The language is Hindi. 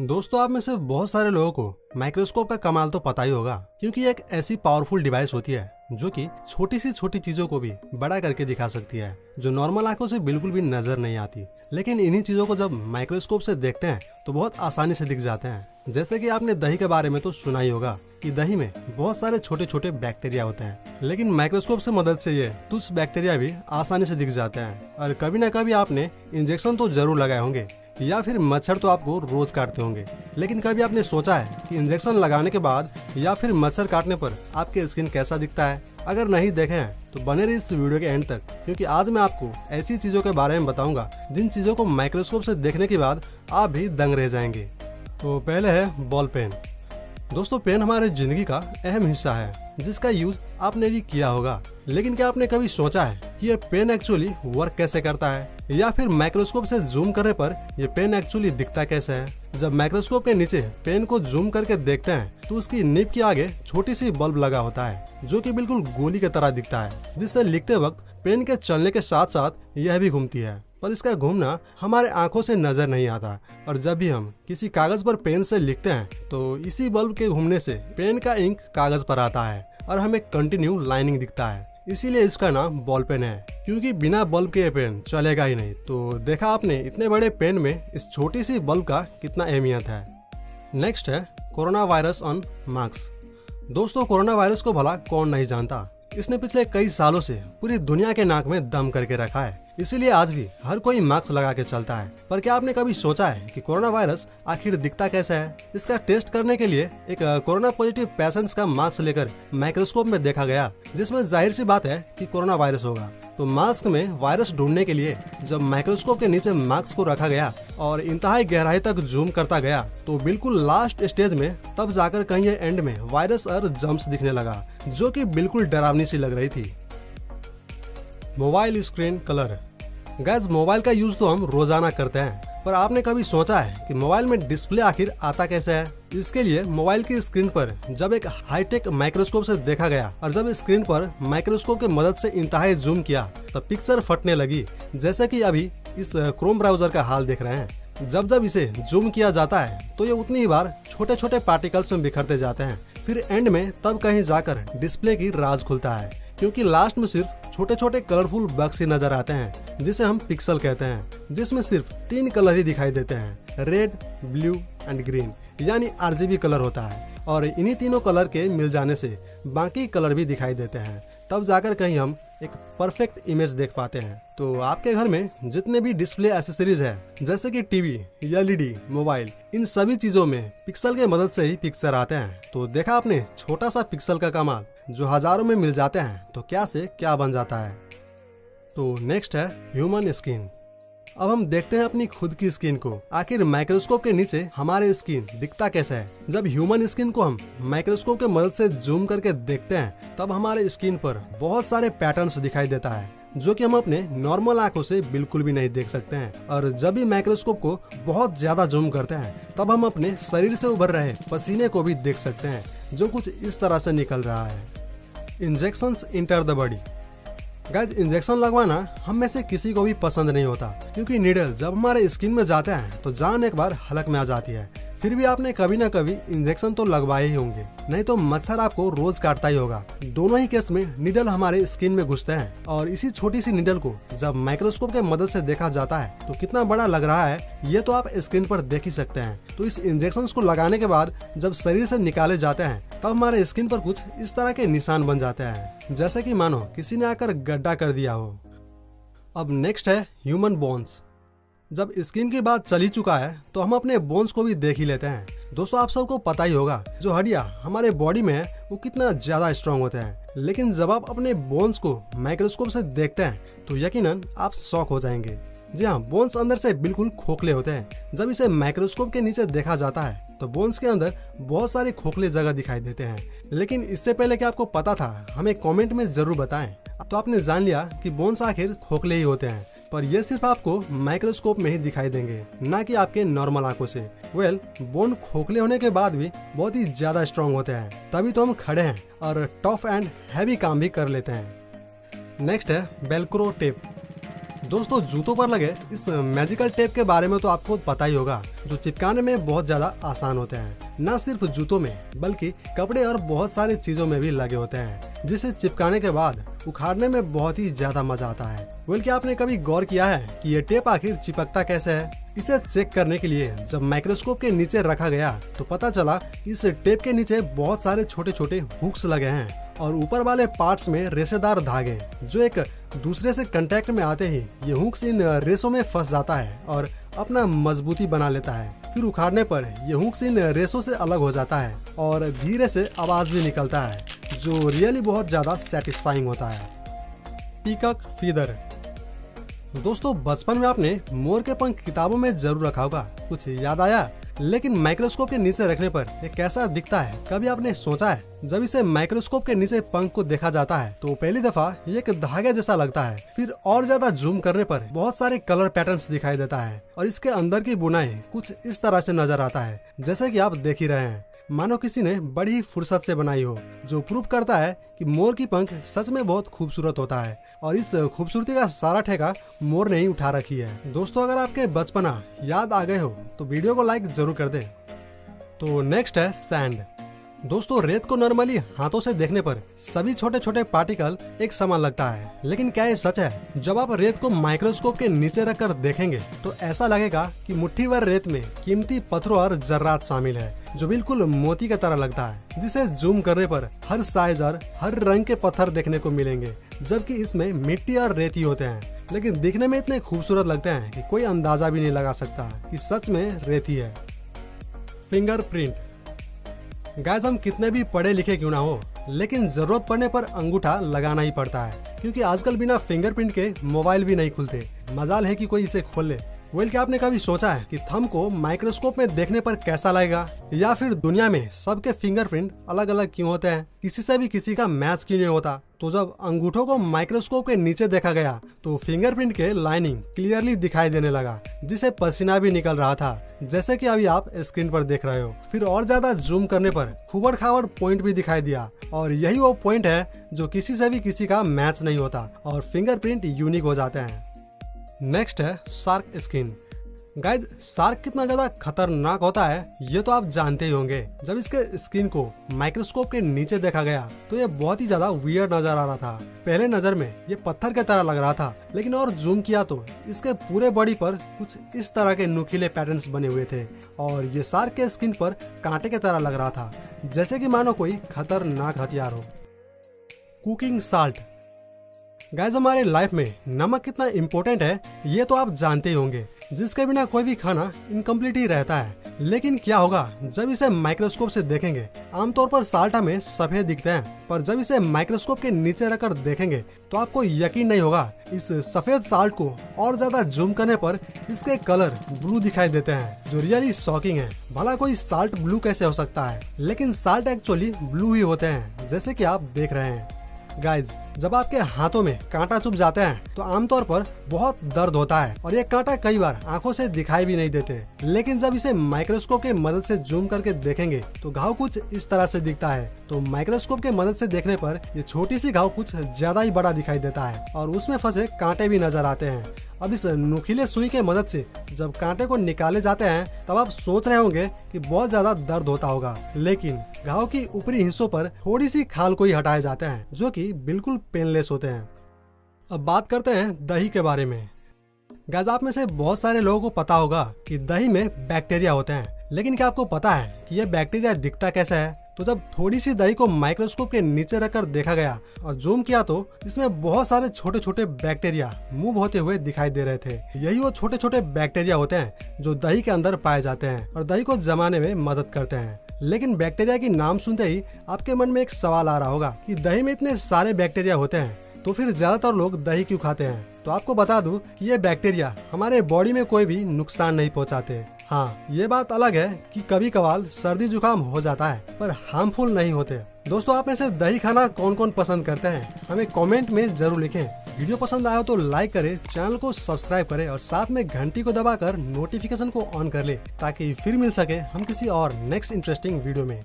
दोस्तों, आप में से बहुत सारे लोगों को माइक्रोस्कोप का कमाल तो पता ही होगा, क्योंकि एक ऐसी पावरफुल डिवाइस होती है जो कि छोटी सी छोटी चीजों को भी बड़ा करके दिखा सकती है, जो नॉर्मल आंखों से बिल्कुल भी नजर नहीं आती। लेकिन इन्हीं चीजों को जब माइक्रोस्कोप से देखते हैं तो बहुत आसानी से दिख जाते हैं। जैसे कि आपने दही के बारे में तो सुना ही होगा कि दही में बहुत सारे छोटे छोटे बैक्टीरिया होते हैं, लेकिन माइक्रोस्कोप से मदद से ये तुच्छ बैक्टीरिया भी आसानी से दिख जाते हैं। और कभी ना कभी आपने इंजेक्शन तो जरूर लगाए होंगे या फिर मच्छर तो आपको रोज काटते होंगे, लेकिन कभी आपने सोचा है कि इंजेक्शन लगाने के बाद या फिर मच्छर काटने पर आपके स्किन कैसा दिखता है? अगर नहीं देखे हैं तो बने रहिए इस वीडियो के एंड तक, क्योंकि आज मैं आपको ऐसी चीजों के बारे में बताऊंगा जिन चीजों को माइक्रोस्कोप से देखने के बाद आप भी दंग रह जाएंगे। तो पहले है बॉल पेन। दोस्तों, पेन हमारे जिंदगी का अहम हिस्सा है जिसका यूज आपने भी किया होगा, लेकिन क्या आपने कभी सोचा है कि ये पेन एक्चुअली वर्क कैसे करता है, या फिर माइक्रोस्कोप से जूम करने पर ये पेन एक्चुअली दिखता कैसे है? जब माइक्रोस्कोप के नीचे पेन को जूम करके देखते हैं तो उसकी निब के आगे छोटी सी बल्ब लगा होता है जो कि बिल्कुल गोली की तरह दिखता है, जिससे लिखते वक्त पेन के चलने के साथ साथ यह भी घूमती है, पर इसका घूमना हमारे आंखों से नजर नहीं आता। और जब भी हम किसी कागज पर पेन से लिखते हैं तो इसी बल्ब के घूमने से पेन का इंक कागज पर आता है और हमें कंटिन्यू लाइनिंग दिखता है। इसीलिए इसका नाम बॉल पेन है, क्योंकि बिना बल्ब के ये पेन चलेगा ही नहीं। तो देखा आपने इतने बड़े पेन में इस छोटी सी बल्ब का कितना अहमियत है। नेक्स्ट है कोरोना वायरस ऑन मास्क। दोस्तों, कोरोना वायरस को भला कौन नहीं जानता। इसने पिछले कई सालों से पूरी दुनिया के नाक में दम करके रखा है, इसीलिए आज भी हर कोई मास्क लगा के चलता है। पर क्या आपने कभी सोचा है कि कोरोना वायरस आखिर दिखता कैसा है? इसका टेस्ट करने के लिए एक कोरोना पॉजिटिव पेशेंट्स का मास्क लेकर माइक्रोस्कोप में देखा गया, जिसमें जाहिर सी बात है कि कोरोना वायरस होगा। तो मास्क में वायरस ढूंढने के लिए जब माइक्रोस्कोप के नीचे मास्क को रखा गया और इंतहाई गहराई तक जूम करता गया तो बिल्कुल लास्ट स्टेज में तब जाकर कहीं एंड में वायरस और जम्स दिखने लगा, जो कि बिल्कुल डरावनी सी लग रही थी। Mobile screen colour. Guys, mobile का यूज तो हम रोजाना करते हैं, पर आपने कभी सोचा है कि मोबाइल में डिस्प्ले आखिर आता कैसे है? इसके लिए मोबाइल की स्क्रीन पर जब एक हाईटेक माइक्रोस्कोप से देखा गया और जब स्क्रीन पर माइक्रोस्कोप की मदद से इंतहाई जूम किया तब पिक्चर फटने लगी, जैसे कि अभी इस क्रोम ब्राउजर का हाल देख रहे हैं। जब जब इसे जूम किया जाता है तो ये उतनी ही बार छोटे छोटे पार्टिकल्स में बिखरते जाते हैं, फिर एंड में तब कहीं जाकर डिस्प्ले की राज खुलता है, क्योंकि लास्ट में सिर्फ छोटे छोटे कलरफुल बक्स ही नजर आते हैं जिसे हम पिक्सल कहते हैं, जिसमें सिर्फ 3 कलर ही दिखाई देते हैं, रेड, ब्लू एंड ग्रीन, यानी RGB कलर होता है। और इन्हीं तीनों कलर के मिल जाने से बाकी कलर भी दिखाई देते हैं, तब जाकर कहीं हम एक परफेक्ट इमेज देख पाते हैं। तो आपके घर में जितने भी डिस्प्ले एसेसरीज है, जैसे कि टीवी, LED, मोबाइल, इन सभी चीजों में पिक्सल के मदद से ही पिक्चर आते हैं। तो देखा आपने छोटा सा पिक्सल का कमाल जो हजारों में मिल जाते हैं, तो क्या से क्या बन जाता है। तो नेक्स्ट है ह्यूमन स्किन। अब हम देखते हैं अपनी खुद की स्किन को। आखिर माइक्रोस्कोप के नीचे हमारे स्किन दिखता कैसा है? जब ह्यूमन स्किन को हम माइक्रोस्कोप के मदद से जूम करके देखते हैं तब हमारे स्किन पर बहुत सारे पैटर्न्स दिखाई देता है, जो कि हम अपने नॉर्मल आंखों से बिल्कुल भी नहीं देख सकते हैं। और जब भी माइक्रोस्कोप को बहुत ज्यादा जूम करते हैं तब हम अपने शरीर से उभर रहे पसीने को भी देख सकते हैं, जो कुछ इस तरह से निकल रहा है। Injections enter the body. Guys, injection लगवाना हम में से किसी को भी पसंद नहीं होता, क्योंकि नीडल जब हमारे स्किन में जाते हैं तो जान एक बार हलक में आ जाती है। फिर भी आपने कभी ना कभी इंजेक्शन तो लगवाए ही होंगे, नहीं तो मच्छर आपको रोज काटता ही होगा। दोनों ही केस में नीडल हमारे स्किन में घुसते हैं, और इसी छोटी सी नीडल को जब माइक्रोस्कोप के मदद से देखा जाता है तो कितना बड़ा लग रहा है ये तो आप स्क्रीन पर देख ही सकते हैं। तो इस इंजेक्शन को लगाने के बाद जब शरीर से निकाले जाते हैं तब हमारे स्किन पर कुछ इस तरह के निशान बन जाते हैं, जैसे कि मानो किसी ने आकर गड्ढा कर दिया हो। अब नेक्स्ट है ह्यूमन बोन्स। जब स्किन की बात चल ही चुका है तो हम अपने बोन्स को भी देख ही लेते हैं। दोस्तों, आप सबको पता ही होगा जो हड्डियां हमारे बॉडी में है वो कितना ज्यादा स्ट्रांग होते हैं, लेकिन जब आप अपने बोन्स को माइक्रोस्कोप से देखते हैं तो यकीनन आप शॉक हो जाएंगे। जी हाँ, बोन्स अंदर से बिल्कुल खोखले होते हैं। जब इसे माइक्रोस्कोप के नीचे देखा जाता है तो बोन्स के अंदर बहुत सारी खोखले जगह दिखाई देते हैं, लेकिन इससे पहले कि आपको पता था हमें कमेंट में जरूर बताएं। तो आपने जान लिया कि बोन्स आखिर खोखले ही होते हैं, पर ये सिर्फ आपको माइक्रोस्कोप में ही दिखाई देंगे, ना कि आपके नॉर्मल आंखों से। बोन खोखले होने के बाद भी बहुत ही ज्यादा स्ट्रांग होते हैं, तभी तो हम खड़े हैं और टफ एंड हैवी काम भी कर लेते हैं। नेक्स्ट है वेलक्रो टेप। दोस्तों जूतों पर लगे इस मैजिकल टेप के बारे में तो आपको पता ही होगा, जो चिपकाने में बहुत ज्यादा आसान होते हैं। न सिर्फ जूतों में बल्कि कपड़े और बहुत सारी चीजों में भी लगे होते हैं, जिसे चिपकाने के बाद उखाड़ने में बहुत ही ज्यादा मजा आता है। क्या आपने कभी गौर किया है कि ये टेप आखिर चिपकता कैसे है? इसे चेक करने के लिए जब माइक्रोस्कोप के नीचे रखा गया तो पता चला इस टेप के नीचे बहुत सारे छोटे छोटे हुक्स लगे हैं और ऊपर वाले पार्ट्स में रेशेदार धागे, जो एक दूसरे से कांटेक्ट में आते ही ये हुक्स इन रेसों में फंस जाता है और अपना मजबूती बना लेता है। फिर उखाड़ने पर ये हुक्स इन रेसों से अलग हो जाता है और धीरे से आवाज भी निकलता है, जो रियली बहुत ज्यादा सेटिस्फाइंग होता है। Peacock feather. दोस्तों बचपन में आपने मोर के पंख किताबों में जरूर रखा होगा, कुछ याद आया? लेकिन माइक्रोस्कोप के नीचे रखने पर ये कैसा दिखता है, कभी आपने सोचा है? जब इसे माइक्रोस्कोप के नीचे पंख को देखा जाता है तो पहली दफा ये एक धागे जैसा लगता है, फिर और ज्यादा जूम करने पर बहुत सारे कलर पैटर्न्स दिखाई देता है और इसके अंदर की बुनाई कुछ इस तरह से नजर आता है, जैसे कि आप देख ही रहे हैं, मानो किसी ने बड़ी ही फुर्सत से बनाई हो, जो प्रूव करता है कि मोर की पंख सच में बहुत खूबसूरत होता है और इस खूबसूरती का सारा ठेका मोर ने ही उठा रखी है। दोस्तों अगर आपके बचपना याद आ गए हो तो वीडियो को लाइक जरूर कर दें। तो नेक्स्ट है सैंड। दोस्तों रेत को नॉर्मली हाथों से देखने पर सभी छोटे छोटे पार्टिकल एक समान लगता है, लेकिन क्या ये सच है? जब आप रेत को माइक्रोस्कोप के नीचे रखकर देखेंगे तो ऐसा लगेगा कि मुट्ठी भर रेत में कीमती पत्थरों और जर्रात शामिल है, जो बिल्कुल मोती की तरह लगता है, जिसे जूम करने पर हर साइज और हर रंग के पत्थर देखने को मिलेंगे, जबकि इसमें मिट्टी और रेती होते हैं, लेकिन दिखने में इतने खूबसूरत लगते हैं कि कोई अंदाजा भी नहीं लगा सकता कि सच में रेती है। फिंगरप्रिंट। गाइस हम कितने भी पढ़े लिखे क्यों ना हो, लेकिन जरूरत पड़ने पर अंगूठा लगाना ही पड़ता है, क्योंकि आजकल बिना फिंगरप्रिंट के मोबाइल भी नहीं खुलते। मजाल है कि कोई इसे खोल ले। क्या आपने कभी सोचा है कि थंब को माइक्रोस्कोप में देखने पर कैसा लगेगा, या फिर दुनिया में सबके फिंगरप्रिंट अलग अलग क्यों होते हैं, किसी से भी किसी का मैच क्यों नहीं होता? तो जब अंगूठों को माइक्रोस्कोप के नीचे देखा गया तो फिंगरप्रिंट के लाइनिंग क्लियरली दिखाई देने लगा, जिसे पसीना भी निकल रहा था, जैसे कि अभी आप स्क्रीन पर देख रहे हो। फिर और ज्यादा जूम करने पर खुबड़ खाबड़ पॉइंट भी दिखाई दिया, और यही वो पॉइंट है जो किसी से भी किसी का मैच नहीं होता और फिंगरप्रिंट यूनिक हो जाते हैं। नेक्स्ट है शार्क स्किन। गाइज शार्क कितना ज्यादा खतरनाक होता है ये तो आप जानते ही होंगे। जब इसके स्किन को माइक्रोस्कोप के नीचे देखा गया तो ये बहुत ही ज्यादा वियर्ड नजर आ रहा था। पहले नजर में ये पत्थर की तरह लग रहा था, लेकिन और जूम किया तो इसके पूरे बॉडी पर कुछ इस तरह के नुकीले पैटर्न्स बने हुए थे और ये शार्क के स्किन पर कांटे की तरह लग रहा था, जैसे कि मानो कोई खतरनाक हथियार हो। Cooking salt. गाइस हमारे लाइफ में नमक कितना इम्पोर्टेंट है ये तो आप जानते ही होंगे, जिसके बिना कोई भी खाना इनकम्प्लीट ही रहता है। लेकिन क्या होगा जब इसे माइक्रोस्कोप से देखेंगे? आमतौर पर साल्ट हमें सफेद दिखते हैं, पर जब इसे माइक्रोस्कोप के नीचे रखकर देखेंगे तो आपको यकीन नहीं होगा। इस सफेद साल्ट को और ज्यादा जूम करने पर इसके कलर ब्लू दिखाई देते हैं, जो रियली शॉकिंग है। भला कोई साल्ट ब्लू कैसे हो सकता है? लेकिन साल्ट एक्चुअली ब्लू ही होते हैं, जैसे कि आप देख रहे हैं। गाइज जब आपके हाथों में कांटा चुभ जाते हैं तो आमतौर पर बहुत दर्द होता है और ये कांटा कई बार आंखों से दिखाई भी नहीं देते, लेकिन जब इसे माइक्रोस्कोप के मदद से जूम करके देखेंगे तो घाव कुछ इस तरह से दिखता है। तो माइक्रोस्कोप के मदद से देखने पर ये छोटी सी घाव कुछ ज्यादा ही बड़ा दिखाई देता है और उसमें फंसे कांटे भी नजर आते हैं। अब इस नुकीले सुई के मदद से जब कांटे को निकाले जाते हैं तब आप सोच रहे होंगे कि बहुत ज्यादा दर्द होता होगा, लेकिन घाव की ऊपरी हिस्सों पर थोड़ी सी खाल को ही हटाए जाते हैं, जो कि बिल्कुल पेनलेस होते हैं। अब बात करते हैं दही के बारे में। गाइस आप में से बहुत सारे लोगों को पता होगा कि दही में बैक्टीरिया होते हैं, लेकिन क्या आपको पता है कि यह बैक्टीरिया दिखता कैसा है? तो जब थोड़ी सी दही को माइक्रोस्कोप के नीचे रखकर देखा गया और जूम किया तो इसमें बहुत सारे छोटे छोटे बैक्टीरिया मूव होते हुए दिखाई दे रहे थे। यही वो छोटे छोटे बैक्टीरिया होते हैं जो दही के अंदर पाए जाते हैं और दही को जमाने में मदद करते हैं। लेकिन बैक्टीरिया की नाम सुनते ही आपके मन में एक सवाल आ रहा होगा कि दही में इतने सारे बैक्टीरिया होते हैं तो फिर ज्यादातर लोग दही क्यों खाते हैं? तो आपको बता दूं कि ये बैक्टीरिया हमारे बॉडी में कोई भी नुकसान नहीं पहुंचाते। हाँ, ये बात अलग है कि कभी कभार सर्दी जुकाम हो जाता है, पर हार्मफुल नहीं होते। दोस्तों आप में से दही खाना कौन कौन पसंद करते हैं हमें कमेंट में जरूर लिखें। वीडियो पसंद आया तो लाइक करें, चैनल को सब्सक्राइब करें और साथ में घंटी को दबाकर नोटिफिकेशन को ऑन कर ले, ताकि फिर मिल सके हम किसी और नेक्स्ट इंटरेस्टिंग वीडियो में।